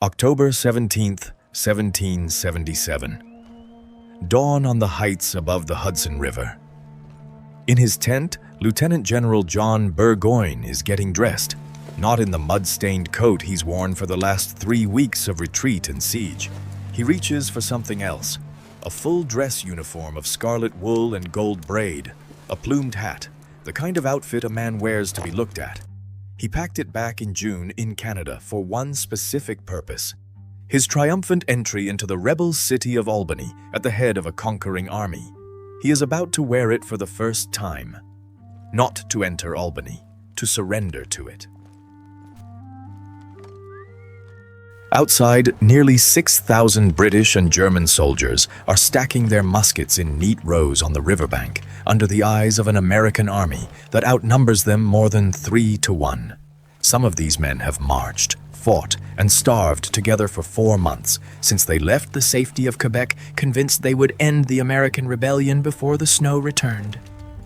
October 17th, 1777. Dawn on the heights above the Hudson River. In his tent, Lieutenant General John Burgoyne is getting dressed, not in the mud-stained coat he's worn for the last 3 weeks of retreat and siege. He reaches for something else, a full dress uniform of scarlet wool and gold braid, a plumed hat, the kind of outfit a man wears to be looked at. He packed it back in June in Canada for one specific purpose: his triumphant entry into the rebel city of Albany at the head of a conquering army. He is about to wear it for the first time. Not to enter Albany, to surrender to it. Outside, nearly 6,000 British and German soldiers are stacking their muskets in neat rows on the riverbank under the eyes of an American army that outnumbers them more than 3 to 1. Some of these men have marched, fought, and starved together for 4 months since they left the safety of Quebec, convinced they would end the American rebellion before the snow returned.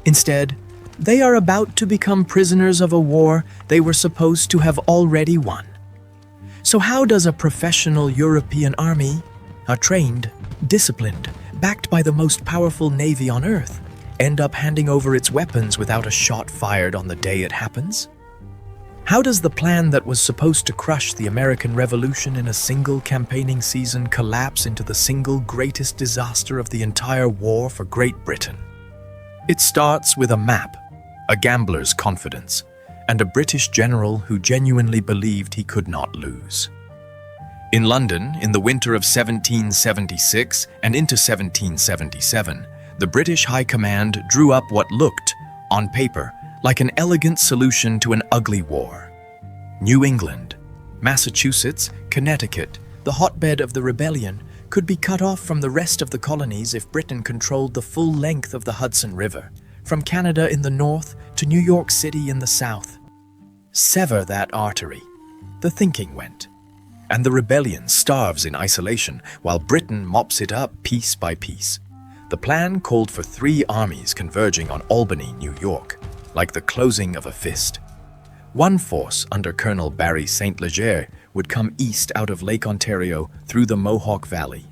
Instead, they are about to become prisoners of a war they were supposed to have already won. So how does a professional European army, a trained, disciplined, backed by the most powerful navy on earth, end up handing over its weapons without a shot fired on the day it happens? How does the plan that was supposed to crush the American Revolution in a single campaigning season collapse into the single greatest disaster of the entire war for Great Britain? It starts with a map, a gambler's confidence, and a British general who genuinely believed he could not lose. In London, in the winter of 1776 and into 1777, the British High Command drew up what looked, on paper, like an elegant solution to an ugly war. New England, Massachusetts, Connecticut, the hotbed of the rebellion, could be cut off from the rest of the colonies if Britain controlled the full length of the Hudson River, from Canada in the north to New York City in the south. Sever that artery, the thinking went, and the rebellion starves in isolation while Britain mops it up piece by piece. The plan called for 3 armies converging on Albany, New York, like the closing of a fist. One force under Colonel Barry St. Leger would come east out of Lake Ontario through the Mohawk Valley.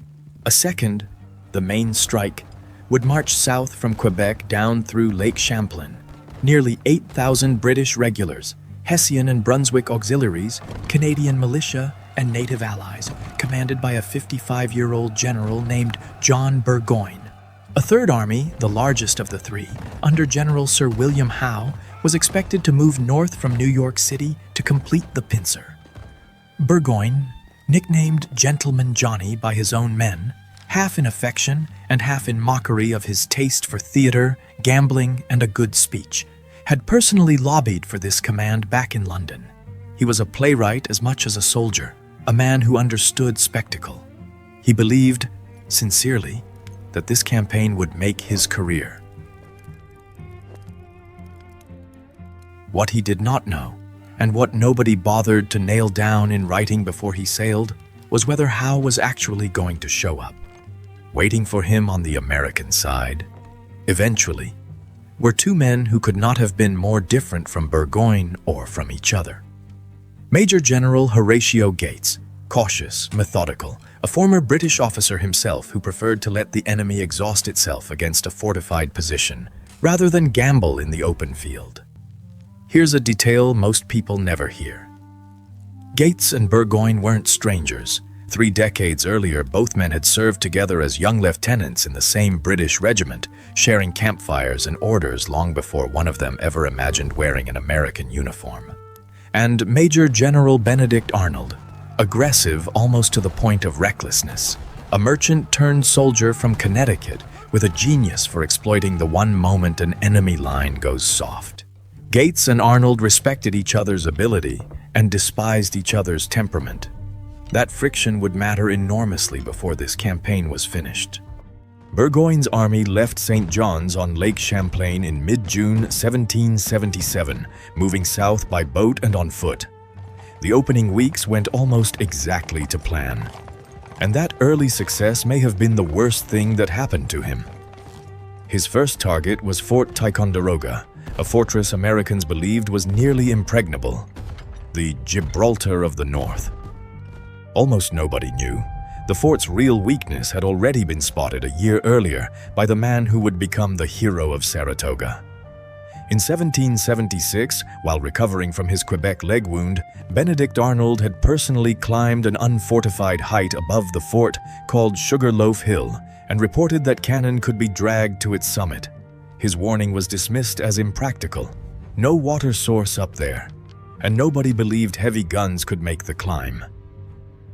A second, the main strike, would march south from Quebec down through Lake Champlain. Nearly 8,000 British regulars, Hessian and Brunswick auxiliaries, Canadian militia, and native allies, commanded by a 55-year-old general named John Burgoyne. A third army, the largest of the 3, under General Sir William Howe, was expected to move north from New York City to complete the Pincer. Burgoyne, nicknamed Gentleman Johnny by his own men, half in affection and half in mockery of his taste for theater, gambling, and a good speech, had personally lobbied for this command back in London. He was a playwright as much as a soldier, a man who understood spectacle. He believed, sincerely, that this campaign would make his career. What he did not know, and what nobody bothered to nail down in writing before he sailed, was whether Howe was actually going to show up. Waiting for him on the American side, eventually, were 2 men who could not have been more different from Burgoyne or from each other. Major General Horatio Gates, cautious, methodical, a former British officer himself who preferred to let the enemy exhaust itself against a fortified position, rather than gamble in the open field. Here's a detail most people never hear. Gates and Burgoyne weren't strangers. 3 decades earlier, both men had served together as young lieutenants in the same British regiment, sharing campfires and orders long before one of them ever imagined wearing an American uniform. And Major General Benedict Arnold, aggressive almost to the point of recklessness, a merchant turned soldier from Connecticut with a genius for exploiting the one moment an enemy line goes soft. Gates and Arnold respected each other's ability and despised each other's temperament. That friction would matter enormously before this campaign was finished. Burgoyne's army left St. John's on Lake Champlain in mid-June 1777, moving south by boat and on foot. The opening weeks went almost exactly to plan, and that early success may have been the worst thing that happened to him. His first target was Fort Ticonderoga, a fortress Americans believed was nearly impregnable, the Gibraltar of the North. Almost nobody knew. The fort's real weakness had already been spotted a year earlier by the man who would become the hero of Saratoga. In 1776, while recovering from his Quebec leg wound, Benedict Arnold had personally climbed an unfortified height above the fort called Sugarloaf Hill and reported that cannon could be dragged to its summit. His warning was dismissed as impractical. No water source up there, and nobody believed heavy guns could make the climb.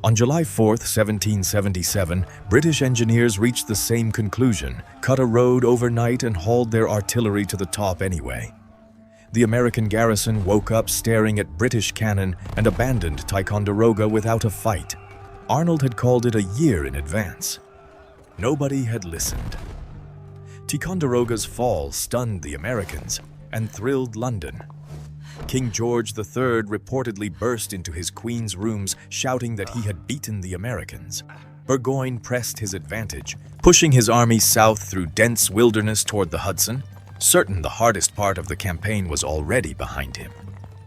On July 4, 1777, British engineers reached the same conclusion, cut a road overnight and hauled their artillery to the top anyway. The American garrison woke up staring at British cannon and abandoned Ticonderoga without a fight. Arnold had called it a year in advance. Nobody had listened. Ticonderoga's fall stunned the Americans and thrilled London. King George III reportedly burst into his queen's rooms shouting that he had beaten the Americans. Burgoyne pressed his advantage, pushing his army south through dense wilderness toward the Hudson, certain the hardest part of the campaign was already behind him.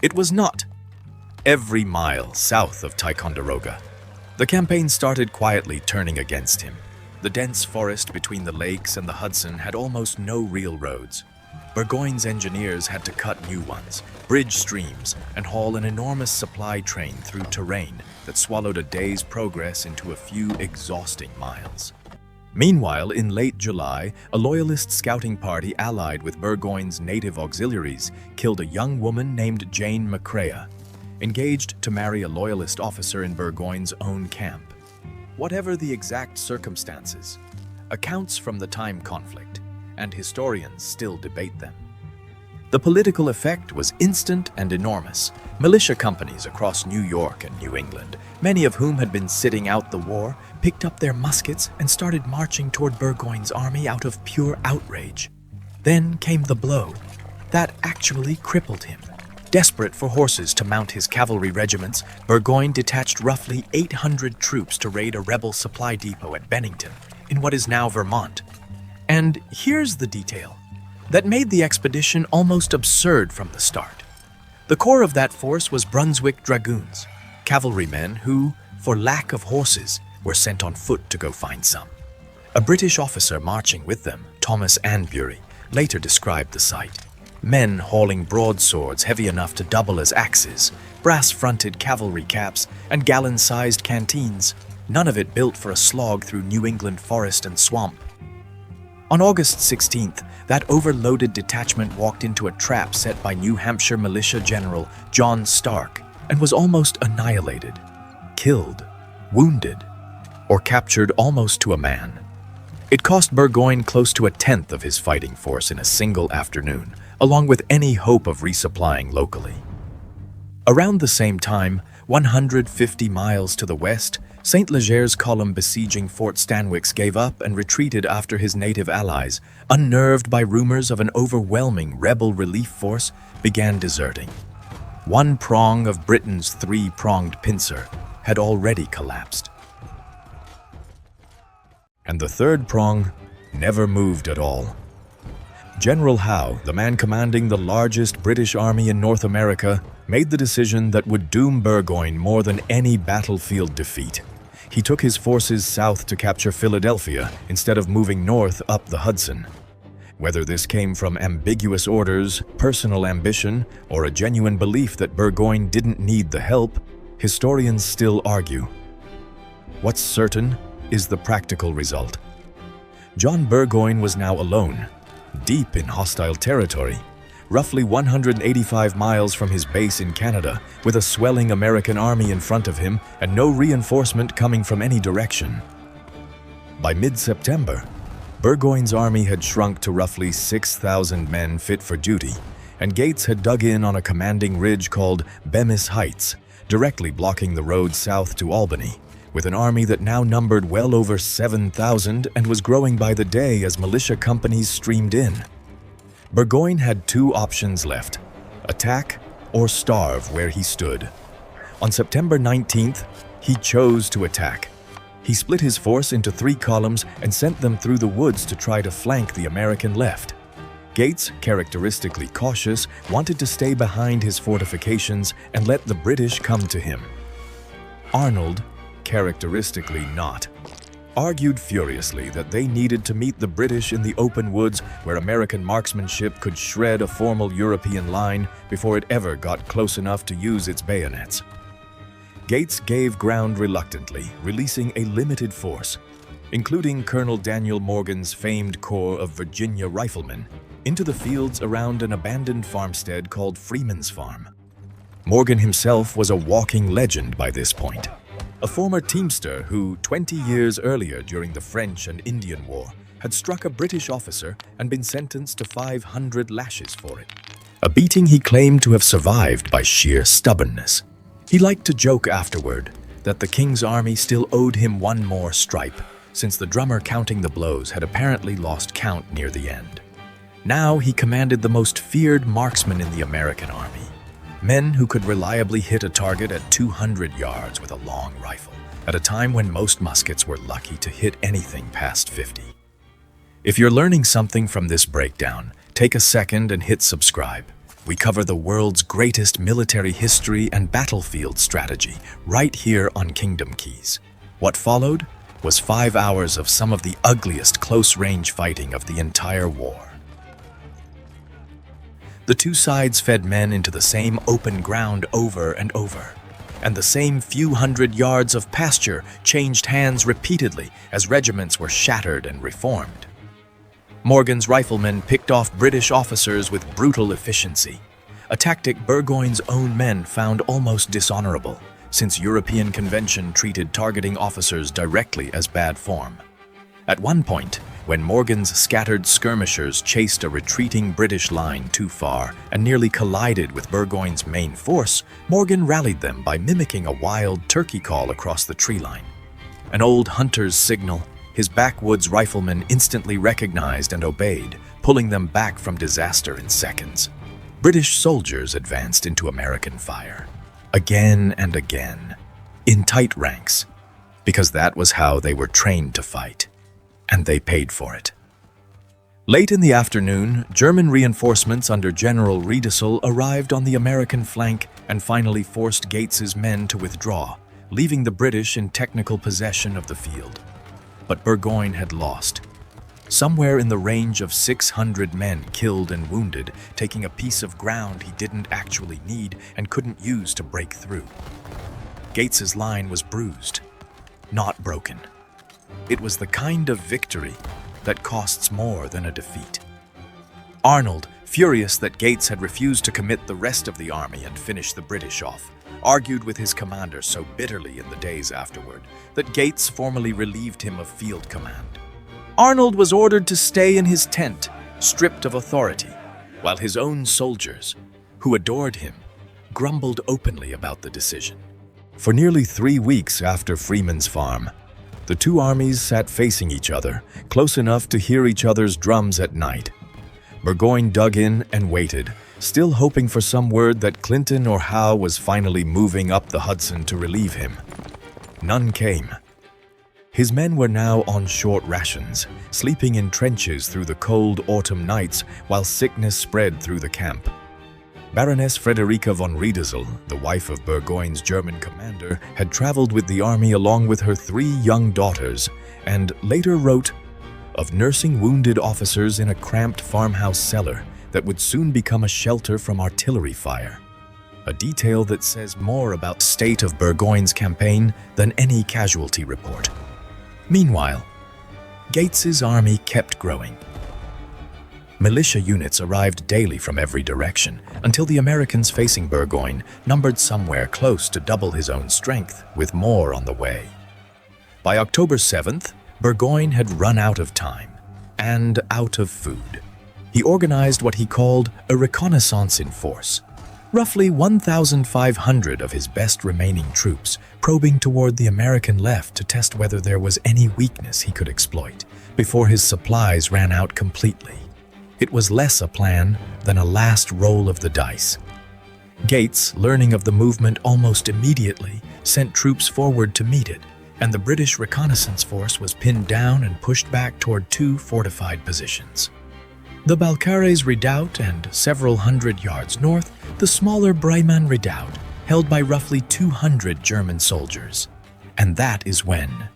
It was not. Every mile south of Ticonderoga, the campaign started quietly turning against him. The dense forest between the lakes and the Hudson had almost no real roads. Burgoyne's engineers had to cut new ones, bridge streams, and haul an enormous supply train through terrain that swallowed a day's progress into a few exhausting miles. Meanwhile, in late July, a loyalist scouting party allied with Burgoyne's native auxiliaries killed a young woman named Jane McCrea, engaged to marry a loyalist officer in Burgoyne's own camp. Whatever the exact circumstances, accounts from the time conflict, and historians still debate them. The political effect was instant and enormous. Militia companies across New York and New England, many of whom had been sitting out the war, picked up their muskets and started marching toward Burgoyne's army out of pure outrage. Then came the blow. That actually crippled him. Desperate for horses to mount his cavalry regiments, Burgoyne detached roughly 800 troops to raid a rebel supply depot at Bennington, in what is now Vermont. And here's the detail that made the expedition almost absurd from the start. The core of that force was Brunswick Dragoons, cavalrymen who, for lack of horses, were sent on foot to go find some. A British officer marching with them, Thomas Anbury, later described the sight. Men hauling broadswords heavy enough to double as axes, brass-fronted cavalry caps, and gallon-sized canteens, none of it built for a slog through New England forest and swamp. On August 16th, that overloaded detachment walked into a trap set by New Hampshire Militia General John Stark and was almost annihilated, killed, wounded, or captured almost to a man. It cost Burgoyne close to a tenth of his fighting force in a single afternoon, along with any hope of resupplying locally. Around the same time, 150 miles to the west, St. Leger's column besieging Fort Stanwix gave up and retreated after his native allies, unnerved by rumors of an overwhelming rebel relief force, began deserting. One prong of Britain's three-pronged pincer had already collapsed. And the third prong never moved at all. General Howe, the man commanding the largest British army in North America, made the decision that would doom Burgoyne more than any battlefield defeat. He took his forces south to capture Philadelphia instead of moving north up the Hudson. Whether this came from ambiguous orders, personal ambition, or a genuine belief that Burgoyne didn't need the help, historians still argue. What's certain is the practical result. John Burgoyne was now alone, deep in hostile territory, roughly 185 miles from his base in Canada, with a swelling American army in front of him and no reinforcement coming from any direction. By mid-September, Burgoyne's army had shrunk to roughly 6,000 men fit for duty, and Gates had dug in on a commanding ridge called Bemis Heights, directly blocking the road south to Albany, with an army that now numbered well over 7,000 and was growing by the day as militia companies streamed in. Burgoyne had two options left: attack or starve where he stood. On September 19th, he chose to attack. He split his force into three columns and sent them through the woods to try to flank the American left. Gates, characteristically cautious, wanted to stay behind his fortifications and let the British come to him. Arnold, characteristically not, argued furiously that they needed to meet the British in the open woods where American marksmanship could shred a formal European line before it ever got close enough to use its bayonets. Gates gave ground reluctantly, releasing a limited force, including Colonel Daniel Morgan's famed corps of Virginia riflemen, into the fields around an abandoned farmstead called Freeman's Farm. Morgan himself was a walking legend by this point, a former teamster who, 20 years earlier during the French and Indian War, had struck a British officer and been sentenced to 500 lashes for it, a beating he claimed to have survived by sheer stubbornness. He liked to joke afterward that the King's army still owed him one more stripe, since the drummer counting the blows had apparently lost count near the end. Now he commanded the most feared marksmen in the American army, men who could reliably hit a target at 200 yards with a long rifle, at a time when most muskets were lucky to hit anything past 50. If you're learning something from this breakdown, take a second and hit subscribe. We cover the world's greatest military history and battlefield strategy right here on Kingdom Keys. What followed was 5 hours of some of the ugliest close-range fighting of the entire war. The two sides fed men into the same open ground over and over, and the same few hundred yards of pasture changed hands repeatedly as regiments were shattered and reformed. Morgan's riflemen picked off British officers with brutal efficiency, a tactic Burgoyne's own men found almost dishonorable, since European convention treated targeting officers directly as bad form. At one point, when Morgan's scattered skirmishers chased a retreating British line too far and nearly collided with Burgoyne's main force, Morgan rallied them by mimicking a wild turkey call across the tree line. An old hunter's signal, his backwoods riflemen instantly recognized and obeyed, pulling them back from disaster in seconds. British soldiers advanced into American fire, again and again, in tight ranks, because that was how they were trained to fight. And they paid for it. Late in the afternoon, German reinforcements under General Riedesel arrived on the American flank and finally forced Gates's men to withdraw, leaving the British in technical possession of the field. But Burgoyne had lost. Somewhere in the range of 600 men killed and wounded, taking a piece of ground he didn't actually need and couldn't use to break through. Gates's line was bruised, not broken. It was the kind of victory that costs more than a defeat. Arnold, furious that Gates had refused to commit the rest of the army and finish the British off, argued with his commander so bitterly in the days afterward that Gates formally relieved him of field command. Arnold was ordered to stay in his tent, stripped of authority, while his own soldiers, who adored him, grumbled openly about the decision. For nearly 3 weeks after Freeman's Farm, the two armies sat facing each other, close enough to hear each other's drums at night. Burgoyne dug in and waited, still hoping for some word that Clinton or Howe was finally moving up the Hudson to relieve him. None came. His men were now on short rations, sleeping in trenches through the cold autumn nights while sickness spread through the camp. Baroness Frederica von Riedesel, the wife of Burgoyne's German commander, had traveled with the army along with her 3 young daughters, and later wrote of nursing wounded officers in a cramped farmhouse cellar that would soon become a shelter from artillery fire. A detail that says more about the state of Burgoyne's campaign than any casualty report. Meanwhile, Gates's army kept growing. Militia units arrived daily from every direction until the Americans facing Burgoyne numbered somewhere close to double his own strength, with more on the way. By October 7th, Burgoyne had run out of time and out of food. He organized what he called a reconnaissance in force, roughly 1,500 of his best remaining troops probing toward the American left to test whether there was any weakness he could exploit before his supplies ran out completely. It was less a plan than a last roll of the dice. Gates, learning of the movement almost immediately, sent troops forward to meet it, and the British reconnaissance force was pinned down and pushed back toward 2 fortified positions. The Balcarres Redoubt and several hundred yards north, the smaller Breiman Redoubt, held by roughly 200 German soldiers. And that is when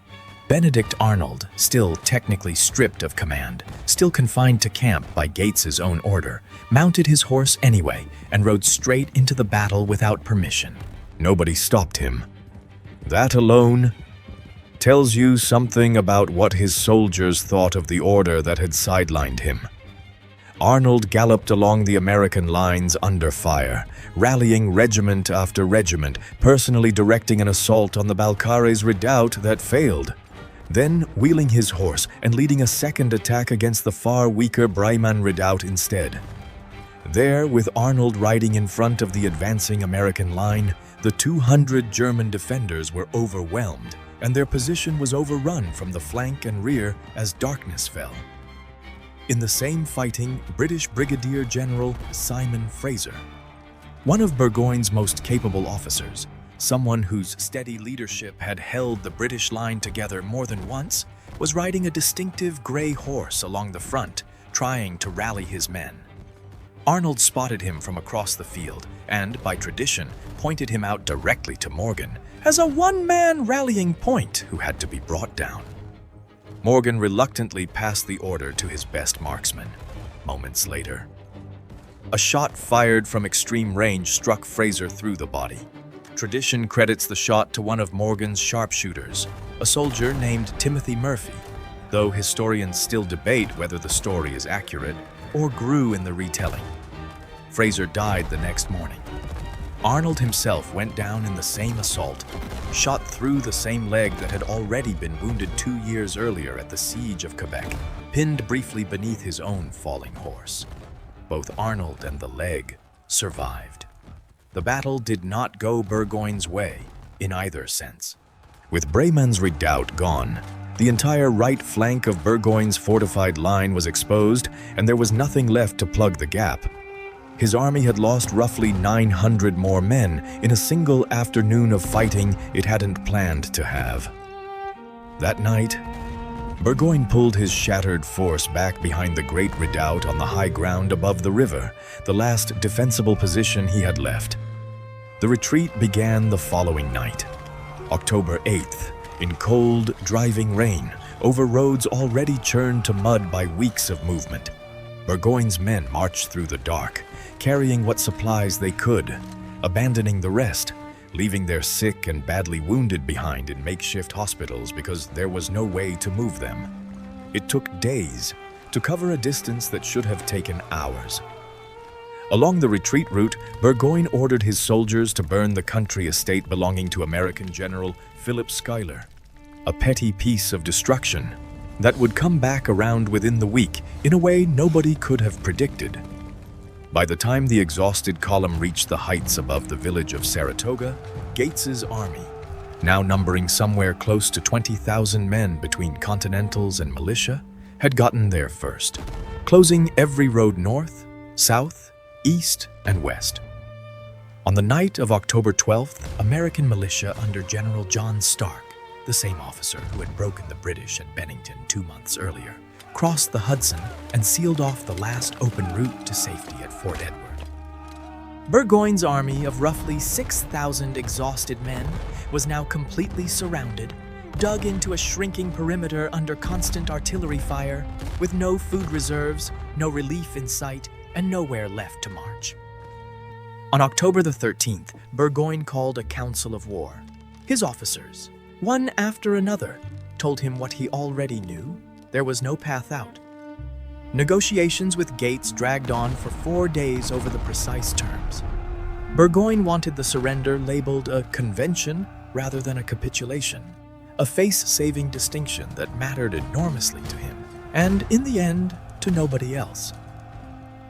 Benedict Arnold, still technically stripped of command, still confined to camp by Gates's own order, mounted his horse anyway and rode straight into the battle without permission. Nobody stopped him. That alone tells you something about what his soldiers thought of the order that had sidelined him. Arnold galloped along the American lines under fire, rallying regiment after regiment, personally directing an assault on the Balcarres redoubt that failed. Then wheeling his horse and leading a second attack against the far weaker Freeman redoubt instead. There, with Arnold riding in front of the advancing American line, the 200 German defenders were overwhelmed, and their position was overrun from the flank and rear as darkness fell. In the same fighting, British Brigadier General Simon Fraser, one of Burgoyne's most capable officers, someone whose steady leadership had held the British line together more than once, was riding a distinctive gray horse along the front, trying to rally his men. Arnold spotted him from across the field and, by tradition, pointed him out directly to Morgan as a one-man rallying point who had to be brought down. Morgan reluctantly passed the order to his best marksman. Moments later, a shot fired from extreme range struck Fraser through the body. Tradition credits the shot to one of Morgan's sharpshooters, a soldier named Timothy Murphy, though historians still debate whether the story is accurate or grew in the retelling. Fraser died the next morning. Arnold himself went down in the same assault, shot through the same leg that had already been wounded 2 years earlier at the Siege of Quebec, pinned briefly beneath his own falling horse. Both Arnold and the leg survived. The battle did not go Burgoyne's way, in either sense. With Freeman's redoubt gone, the entire right flank of Burgoyne's fortified line was exposed, and there was nothing left to plug the gap. His army had lost roughly 900 more men in a single afternoon of fighting it hadn't planned to have. That night, Burgoyne pulled his shattered force back behind the great redoubt on the high ground above the river, the last defensible position he had left. The retreat began the following night, October 8th, in cold, driving rain, over roads already churned to mud by weeks of movement. Burgoyne's men marched through the dark, carrying what supplies they could, abandoning the rest, leaving their sick and badly wounded behind in makeshift hospitals because there was no way to move them. It took days to cover a distance that should have taken hours. Along the retreat route, Burgoyne ordered his soldiers to burn the country estate belonging to American General Philip Schuyler, a petty piece of destruction that would come back around within the week in a way nobody could have predicted. By the time the exhausted column reached the heights above the village of Saratoga, Gates's army, now numbering somewhere close to 20,000 men between Continentals and militia, had gotten there first, closing every road north, south, east, and west. On the night of October 12th, American militia under General John Stark, the same officer who had broken the British at Bennington 2 months earlier, crossed the Hudson and sealed off the last open route to safety at Fort Edward. Burgoyne's army of roughly 6,000 exhausted men was now completely surrounded, dug into a shrinking perimeter under constant artillery fire, with no food reserves, no relief in sight, and nowhere left to march. On October the 13th, Burgoyne called a council of war. His officers, one after another, told him what he already knew: there was no path out. Negotiations with Gates dragged on for 4 days over the precise terms. Burgoyne wanted the surrender labeled a convention rather than a capitulation, a face-saving distinction that mattered enormously to him, and in the end, to nobody else.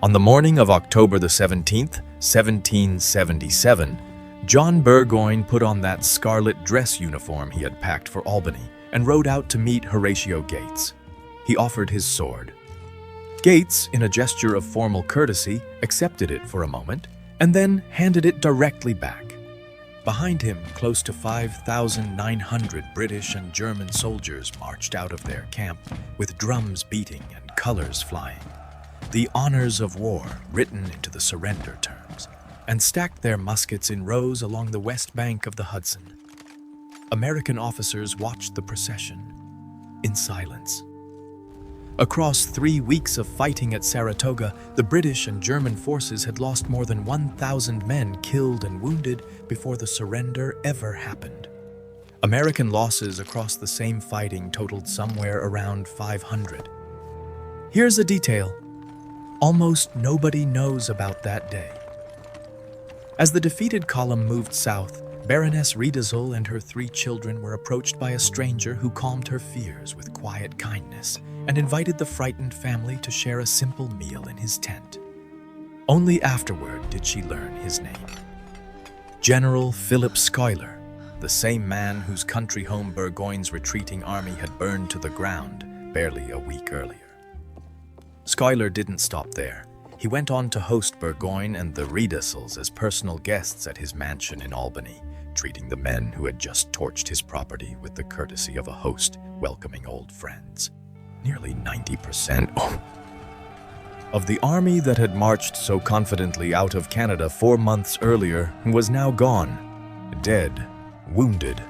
On the morning of October the 17th, 1777, John Burgoyne put on that scarlet dress uniform he had packed for Albany and rode out to meet Horatio Gates. He offered his sword. Gates, in a gesture of formal courtesy, accepted it for a moment and then handed it directly back. Behind him, close to 5,900 British and German soldiers marched out of their camp with drums beating and colors flying, the honors of war written into the surrender terms, and stacked their muskets in rows along the west bank of the Hudson. American officers watched the procession in silence. Across 3 weeks of fighting at Saratoga, the British and German forces had lost more than 1,000 men killed and wounded before the surrender ever happened. American losses across the same fighting totaled somewhere around 500. Here's a detail almost nobody knows about that day. As the defeated column moved south, Baroness Riedesel and her 3 children were approached by a stranger who calmed her fears with quiet kindness and invited the frightened family to share a simple meal in his tent. Only afterward did she learn his name. General Philip Schuyler, the same man whose country home Burgoyne's retreating army had burned to the ground barely a week earlier. Schuyler didn't stop there. He went on to host Burgoyne and the Riedesels as personal guests at his mansion in Albany, treating the men who had just torched his property with the courtesy of a host welcoming old friends. Nearly 90% of the army that had marched so confidently out of Canada 4 months earlier was now gone, dead, wounded,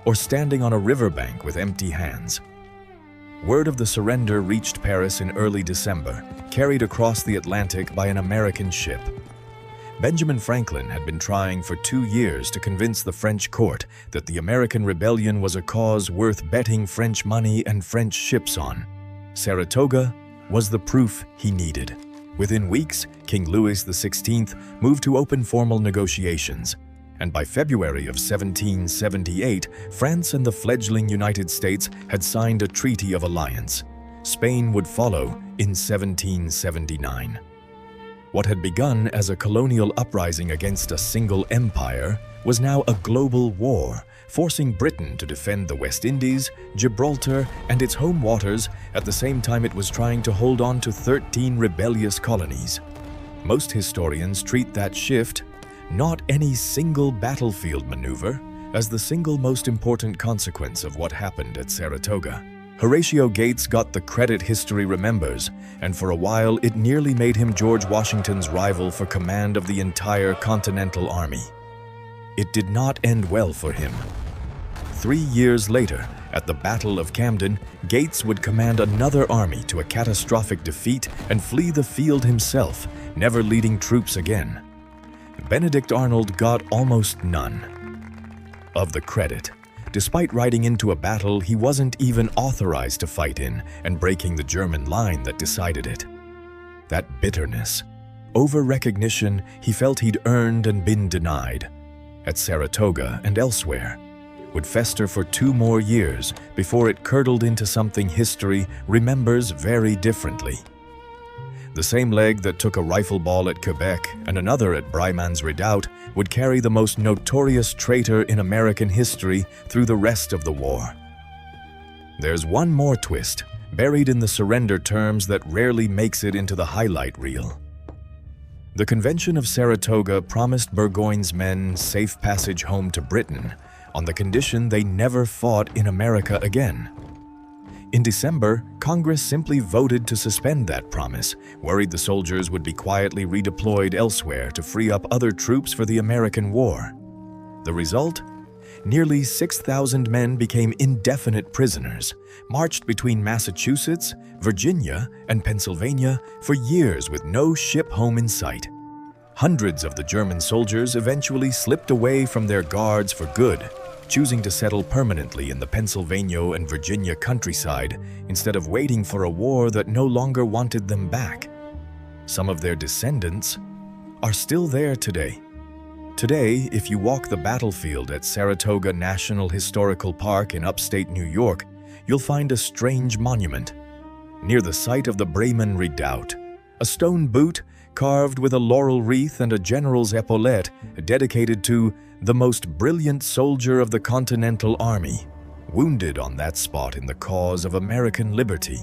or standing on a riverbank with empty hands. Word of the surrender reached Paris in early December, carried across the Atlantic by an American ship. Benjamin Franklin had been trying for 2 years to convince the French court that the American rebellion was a cause worth betting French money and French ships on. Saratoga was the proof he needed. Within weeks, King Louis XVI moved to open formal negotiations, and by February of 1778, France and the fledgling United States had signed a treaty of alliance. Spain would follow in 1779. What had begun as a colonial uprising against a single empire was now a global war, forcing Britain to defend the West Indies, Gibraltar, and its home waters at the same time it was trying to hold on to 13 rebellious colonies. Most historians treat that shift, not any single battlefield maneuver, as the single most important consequence of what happened at Saratoga. Horatio Gates got the credit history remembers, and for a while it nearly made him George Washington's rival for command of the entire Continental Army. It did not end well for him. 3 years later, at the Battle of Camden, Gates would command another army to a catastrophic defeat and flee the field himself, never leading troops again. Benedict Arnold got almost none of the credit. Despite riding into a battle he wasn't even authorized to fight in and breaking the German line that decided it. That bitterness, over recognition he felt he'd earned and been denied, at Saratoga and elsewhere, would fester for 2 more years before it curdled into something history remembers very differently. The same leg that took a rifle ball at Quebec and another at Bryman's Redoubt would carry the most notorious traitor in American history through the rest of the war. There's one more twist, buried in the surrender terms that rarely makes it into the highlight reel. The Convention of Saratoga promised Burgoyne's men safe passage home to Britain on the condition they never fought in America again. In December, Congress simply voted to suspend that promise, worried the soldiers would be quietly redeployed elsewhere to free up other troops for the American war. The result? Nearly 6,000 men became indefinite prisoners, marched between Massachusetts, Virginia, and Pennsylvania for years with no ship home in sight. Hundreds of the German soldiers eventually slipped away from their guards for good, choosing to settle permanently in the Pennsylvania and Virginia countryside instead of waiting for a war that no longer wanted them back. Some of their descendants are still there today. Today, if you walk the battlefield at Saratoga National Historical Park in upstate New York, you'll find a strange monument. Near the site of the Bremen Redoubt, a stone boot carved with a laurel wreath and a general's epaulette dedicated to the most brilliant soldier of the Continental Army, wounded on that spot in the cause of American liberty.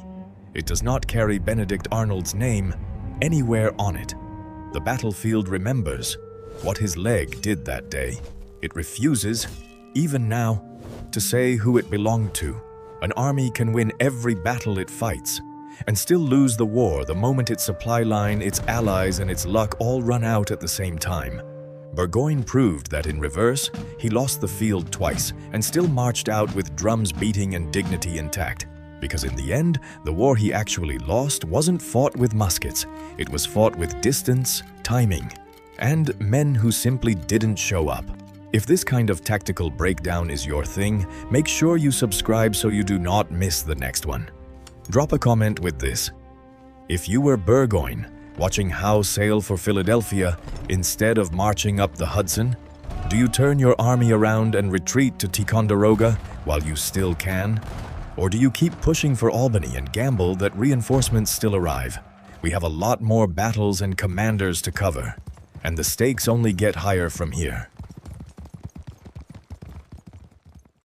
It does not carry Benedict Arnold's name anywhere on it. The battlefield remembers what his leg did that day. It refuses, even now, to say who it belonged to. An army can win every battle it fights and still lose the war the moment its supply line, its allies, and its luck all run out at the same time. Burgoyne proved that in reverse, he lost the field twice and still marched out with drums beating and dignity intact. Because in the end, the war he actually lost wasn't fought with muskets. It was fought with distance, timing, and men who simply didn't show up. If this kind of tactical breakdown is your thing, make sure you subscribe so you do not miss the next one. Drop a comment with this. If you were Burgoyne, watching Howe sail for Philadelphia instead of marching up the Hudson, do you turn your army around and retreat to Ticonderoga while you still can? Or do you keep pushing for Albany and gamble that reinforcements still arrive? We have a lot more battles and commanders to cover, and the stakes only get higher from here.